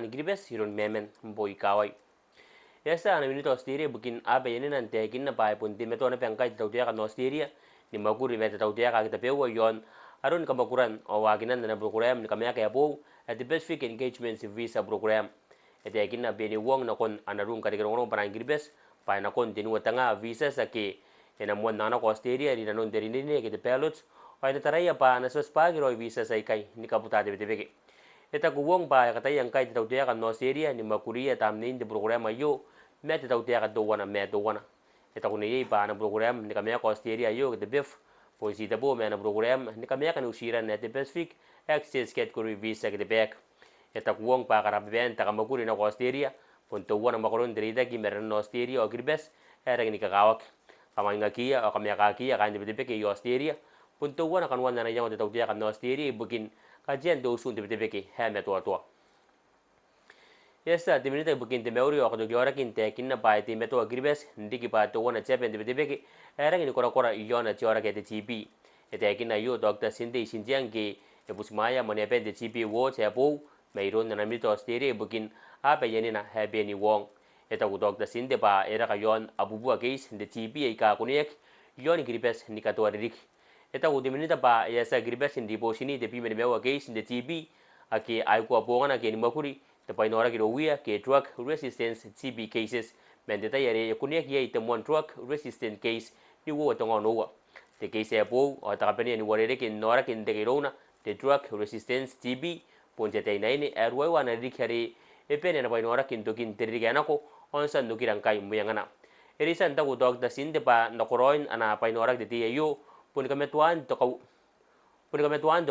ni gribes hirun memen boy kawai yasa na minito Australia bukin abe yene nan te kin na pai pun ti meto na pengkai tau dia kan Australia ni makuri meta tau dia ka kita pewa yon arun kamakuran o waginan na program ni kamya kaya po at the best engagement visa program ete kin na beni wong na kon anarun ka digong parang gribes pa na kon tinu tanga visa sa ke ena mon na ko Australia ni nanon deri ni ke pilots o ina taraya pa na sos pa giro visa sa kai ni kaputa de beke eta kuwong pa katay ang kai tau dia kan Australia ni makuri tam ni de program ayo met tau dia ka do wana met do wana eta kuni pa na program ni kamya ko Australia yo de bef pois ita bo me na program ni kamya kan usiran net Pacific access get ko visa ke de back eta kuwong pa karaben ta kamakuri na ko Australia punto wana makoron derida ki meron no Australia o gribes era ni kakawak kamanga kia o kamya ka kia kan de beke yo Australia punto wana kan wana na yang de tau dia kan Australia bukin kajian do sun de beke ha me to yesa de minute bukin de meuri o do jora kin te kin na pai te me to gribes ndiki pa to wana chepen de beke era ni kora yona jora ke de gp ete kin na yo Dr. Cindy Sinjiang ke e busmaya mane pen de gp wo che po mayroon na namito Australia bukin ape yani na habe ni wong eta ku Dr. Cindy pa era kayon abubua case de gp ay ka kunek yon gribes ni kato rik eta ku de minute pa yesa gribes ndi po sini de pi me mewa case de gp aki ay ko apona ke ni makuri te painora ki rowia ke drug resistance TB cases mendeta yare kunek ye temon drug resistant case ni wo tongo no te case apo o ta kapeni ni wore ke nora ke de rona te drug resistance TB ponte te naini erwe wana rikari epene na painora kin tokin terigana ko onsan no kirangkai muyangana erisan ta ku Dr. Cindy pa nakoroin ana painora de TAU pun kametuan to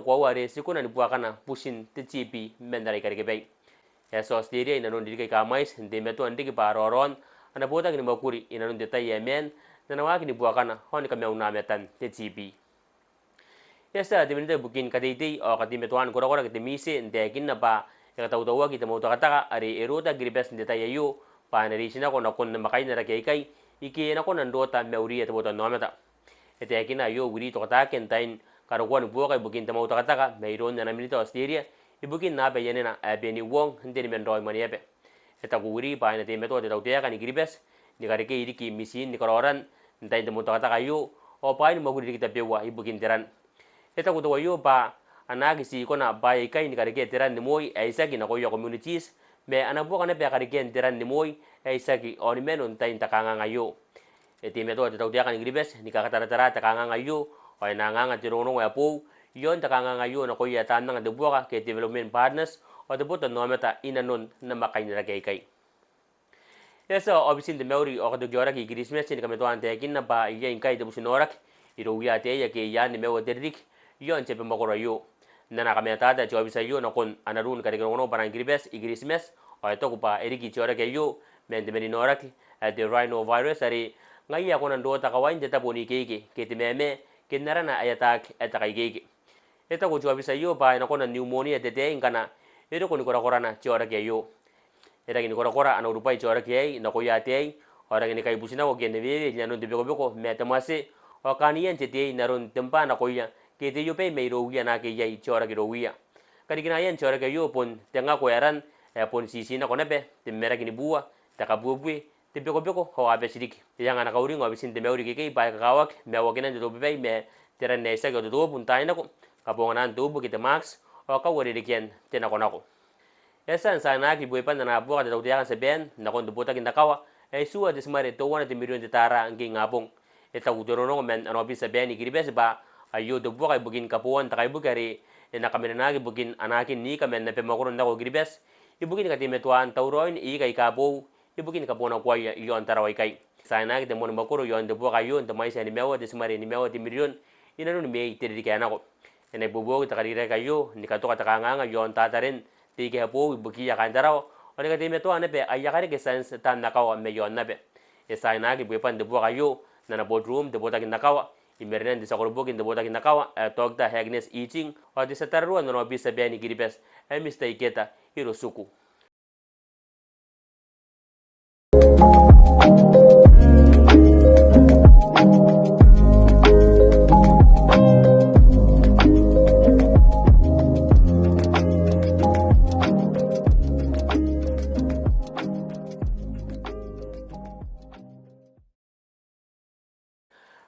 ko ware sikuna ni buakana pusin te TB mendari karike bay eso Australia inanon diri kay kamais hindi meto andi ki paroron ana bota kini makuri inanon detay yemen na nawaki ni buakana hon kami unametan te TB yesa de minute bukin kaditi o katimetuan kora kiti mise ndekin na pa yakataw-tawa kita mo takataka ari eruta gribes detay ayo pa narisina ko na kon makay na rakay iki na ko nandota meuri at botan nometa etekin na yo wiri to kataken tain karukuan buwa kay bukin tamo takataka mayroon na namin ito Australia ibukin na be yanena abe ni wong hindi ni menroy maniebe eta guri pa na temeto de tautea kan gribes ni karike iriki misin ni kororan ntai de mutakata kayo o pa ni maguri kita bewa ibukin teran eta ku yo pa anagi si kona bai kai ni karike teran ni moy aisa ki na koyo communities me anabu kana be karike teran ni moy aisa ki oni menon tain takanga ngayo etimeto de tautea kan gribes ni kakatara takanga ngayo o nanganga tirono ya po yon takanga ngayon na kuya tanang de buka ke development partners o de buta nometa inanon na makay na kay yesa obviously de meuri o de jora ki Christmas ni kami to ante kin na ba iya kay de businorak iruya te ya ke yan ni mewa derrik yon chepe makoro yo na kami tada jobi sa yo na kon anarun ka de ngono parang Christmas Christmas o ito ko pa eriki jora ke yo men de meninorak de rhinovirus ari ngaya ko nando ta kawain de taponi ke timeme kinarana ayatak etakay gege eta ko jobi sa yo pa na ko na pneumonia de kana ero ko ni kora na chora ke yo era ni kora ana rupai chora ke na ko yate ora ni kai busina ko gene ve ya no de beko metamase o kaniyan te naron tempa na ko ya ke te yo pe meiro ya na ke yai chora ke rowiya kadi kina yan chora ke yo pon tenga ko yaran pon sisi na ko nebe te mera kini bua ta kabubwe te beko ho abe sidik yang ana kauring abisin te meuri ke pa kawak me wakinan de do be me teran nesa ke do puntai na ko kaponganan tubo kita max o kawari dikian tinakonako esan sana ki buipan na buka de tawtiakan sa ben na kon dubuta kinakawa ay suwa dismare to wana timilyon de tara ang ngabong eta udorono men ano bi sa ben igiribes ba ayo dubuka kay bugin kapuan takay bugari na kami na bugin anakin ni kamen na pemakuron na ko giribes ibugin ka timetuan tawroin i kay kapo ibugin kapuan ko ay yon taraway kay sana kita mo makuro yon dubuka yon tamay sa ni mewa dismare ni mewa timilyon inano ni may tidikan ako ene bubo kita karire kayo ni kato katakanga yon tatarin tike hapo buki ya kandaraw o ni katime to anape ayakari ke sans tan nakaw me yon nabe esa na ki buipan de buka kayo na boardroom de bota kin nakawa imernen de sakorbo kin de bota kin nakawa togda Agnes Iching o de satarruan no bisa beni giribes e mistake kita Hirosuku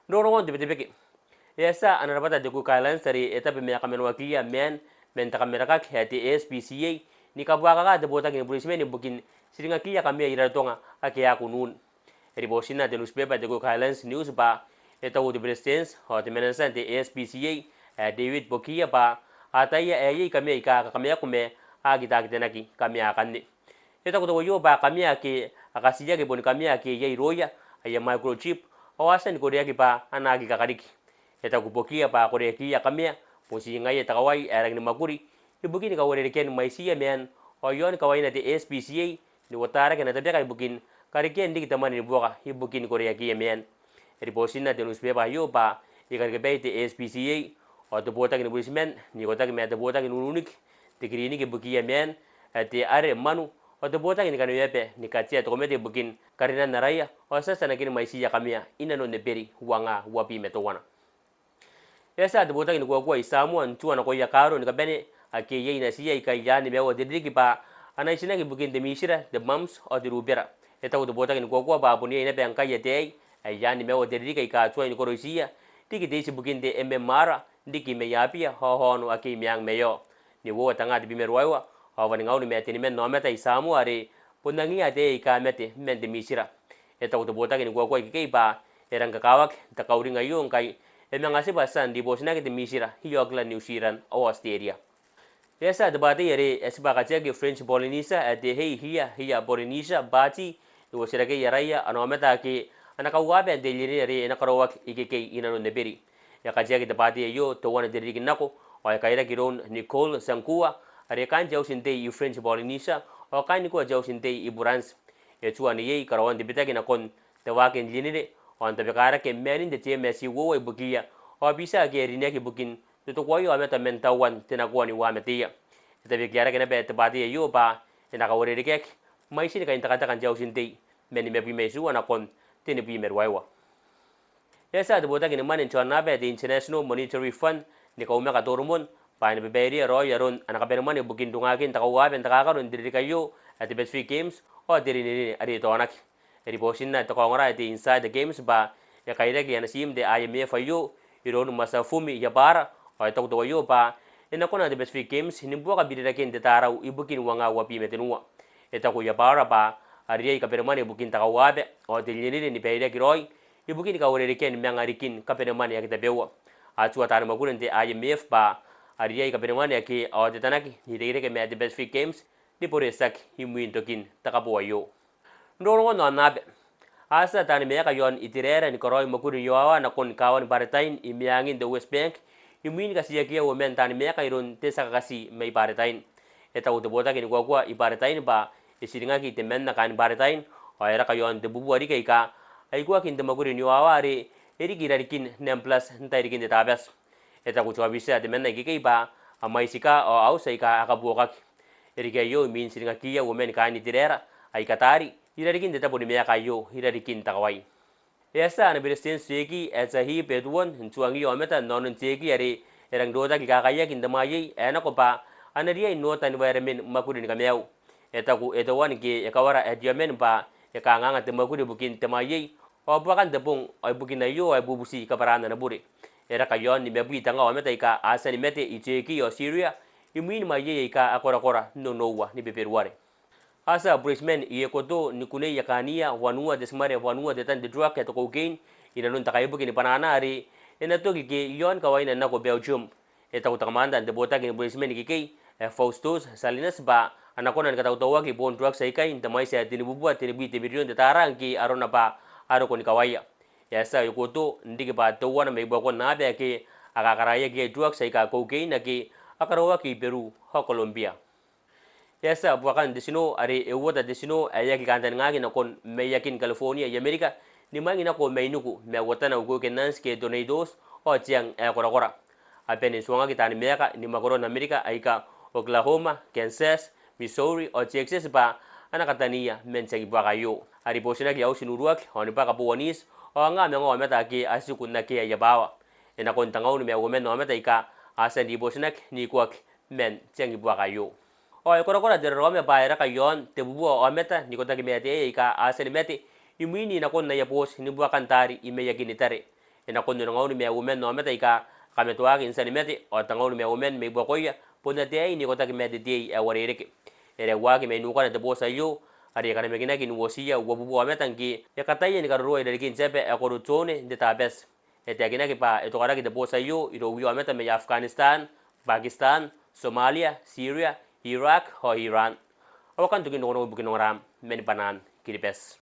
ndoro won de beke yesa anarabata de ku kailan sari eta be me kamen wakiya men ta kamera ka khati SPCA ni ka bwa ka de bota kin brisbane ni bukin siringa kiya kamia ira tonga ake ya kunun ribosina de newspaper de ku kailan news ba eta u de presidents hot menensan de SPCA David Bokia ba ataya ayi kamia ka kamia kume agita kitenaki kamia kanni eta ku yo ba kamia ke akasiya ke bon kamia ke ye roya aya microchip awasan ko de ki ba anagi kakariki eta ku Bokia ba ko de ki ya kamia posi ngai takawai erang ni makuri ibukin ka wore ken maisia men oyon ka waina de SPCA ni wotara ken tabe kai bukin kariken dik tamani buka ibukin ko re ki men ribosina de newspaper yo ba ikar ke be de SPCA o to bota ken buismen ni kota ke me de bota ken unik de krini ke buki men te are manu o to bota ken kan yepe ni katia to me de bukin karina naraya o sasa na ken maisia kamia ina no ne beri wanga wapi metowana esa de bota ni kwa isamu antu ana ko yakaro ni kabene ake yei na siya ikai yani mewa de digi pa ana isina ki bukin de mishira de mams o de rubera eta de bota ni kwa ba buni ina be anka yete ai yani mewa de digi ka tua ni koroisia digi de si bukin de mmara digi me yapia ho no ake miang meyo ni wo tanga de bimerwa o wani ngau ni mete ni men no meta isamu are pundangi ate ka mete men de mishira eta de bota ni kwa ki ba eranga kawak takauringa yung kai emangasi basan di bosna ke misira hiyogla newsiran awasteria esa debate yare esba kache ke French Polynesia ade hei hiya Polynesia bati do serake yaraya anometa ke anaka wabe de liri yare enakarowak ikeke inano neberi ya kache ke debate yo to wana derigi nako o kaira kiron Nicole Sankua are kan jau sinte i French Polynesia o kan ko jau sinte i Burans etuani ye karawan debita ke nakon tewaken linire on tabe kara ke menin de te mesi wo bukia o bisa ke rine ke bukin to ko yo ameta menta wan tena ko ni wa metia tabe kiara ke na be te badi yo ba ena ka wore ke mai sin ka inta kan jau sin te meni me bi mesu wana kon teni bi merwaiwa esa de boda ke ne manin chona be de International Monetary Fund ni ka umeka tormon pa ni be beri ro yaron ana ka bermani bukin dunga ke ta ka wa ben ta ka ron diri kayo at the best games o diri ni ari to anak ribosinna to kongora de inside the games ba ya kaida ki anasim de IMF ayo iron masafumi ya bara o to do yo ba ina kona de best games hinimbo ka bidira ken de tarau ibukin wanga wapi metenua eta ko ya bara ba ari ka permane bukin ta wabe o de lini ni beida ki roi ibukin ka wore ken mangarikin ka permane ya kita bewa a tua tar maguren de IMF ba ari ka permane ki o de tanaki ni de ke me de best games ni por esak himuin tokin takabo yo ndoro no nabe asa tani me ka yon itirera ni koroi makuri yoawa na kon kawan baratain imiangin the West Bank imin ka siya kia women tani me ka iron tesa kasi may baratain eta uto bota kini kwa i baratain ba isiringa ki temen na kan baratain o era ka yon de bubu ari kai ka ai kwa kin de makuri yoawa ari eri girarikin nem plus ntai rikin de tabas eta ku bisa de men na ki kai ba amai sika o au sai ka akabuka eri ka yo min siringa kia women ka ni tirera ai katari irarikin deta boni meya kayo irarikin takawai esa na biristen seki esa hi pedwon nchuangi ometa non seki are erang doda ki kakaya kin damayi ena ko pa anaria inota environment makuri ni kameu eta ku etawan ki ekawara ediomen ba ekanganga te makuri bukin temayi o bukan debung o bukin ayo o bubusi kaparana na buri era kayon ni mebu tanga ometa ika asani mete icheki o Syria imin maye ika akora no nowa ni beperuare asa Brisbane iye koto ni kune yakania wanua desmare wanua detan de drug to cocaine ina nun takaibu kini panana ari ina to ki yon kawaina na ko Belgium eta utamanda de bota kini Brisbane ki Faustus Salinas ba anakona ni katawtawa ki bon drug sai kai ndamai sa tinibubu tinibiti milion de tarang ki arona ba aro ko ni kawaya yasa yokoto ndiki ba to wana me bako na be ki akakaraya ki drug sai ka cocaine ki akarawa ki Peru ha Colombia esa bukan desino ari ewota desino ayaki kantan ngaki na kon meyakin California ya Amerika ni mangi na ko mainuku me wota na ugo kenans ke donados o chiang kora apene suanga kitani meka ni makoro na Amerika aika Oklahoma Kansas Missouri o Texas ba ana katania menchagi bakayo ari bosina ki au sinuruak oni baka buonis o nga me ngo meta ki asukun na ke ya bawa ena kon tangau ni me women no meta ika asa di bosina ni kuak men changi bakayo o kora de rome baira ka yon te bubu o meta ni kota ki mete ka aseni mete imini na kon na ya bos ni bua kantari ime ya gini tare ina kondo ngawni me women no meta ika kametwa ki insani meti o tangawni me women me bokoya punda te ini kota ki meti te warere ke ere wagi me nuka de bosa yo ari kana me kina kin wosia wo bubu metan ki e kataya ni karo ere kin sepe e korutone de tabes ete kina ki pa eto kara ki de bosa yo iro wiwa meta me Afghanistan Pakistan Somalia Syria Iraq ho Iran awakan tukin no bukin ram men banan kiripes